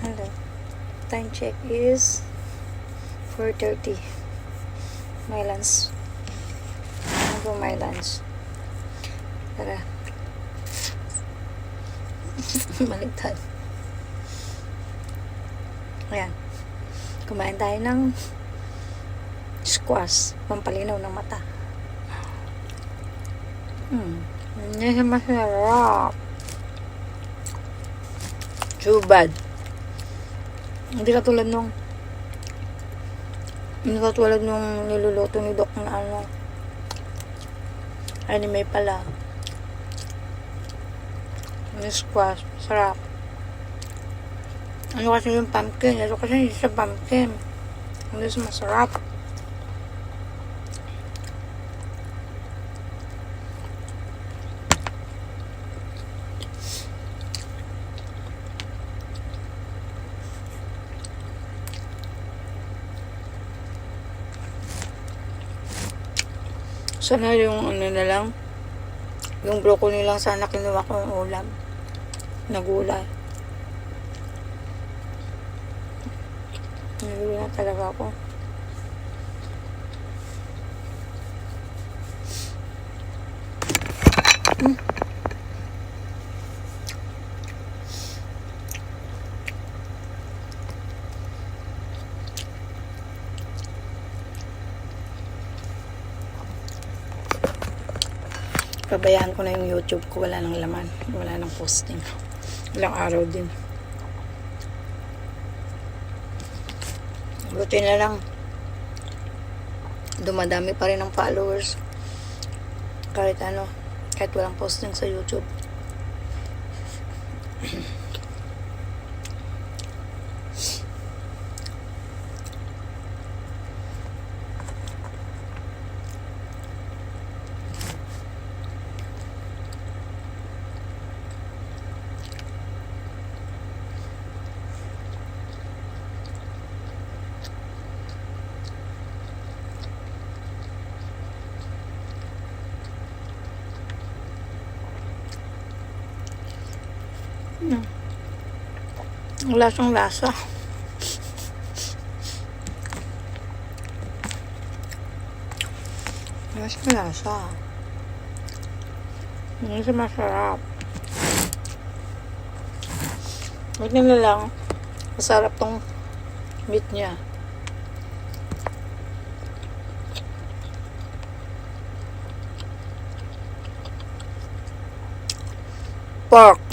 Hello. Time check is 4:30. My lunch. Ano my lunch? Tara. Maligtad. Ayan. Kumain tayo ng squash. Pampalinaw ng mata. Hindi siya masarap. Too bad. Hindi katulad nung niluluto ni Doc na ano. Anime pala. Yung squash. Sarap. Ano kasi yung pumpkin? Ito kasi hindi siya pumpkin. Hindi siya masarap. Sana yung ano na lang, yung broccoli lang sana kinuha ko yung ulam na gulay. Nagulay na talaga ako. Pabayaan ko na yung YouTube ko, wala nang laman, wala nang posting, ilang araw din. Buti na lang dumadami pa rin ang followers kahit walang posting sa YouTube. Lasang lasa. Lasang lasa. Hindi siya masarap. Huwag nila lang. Masarap tong meat niya. Pork.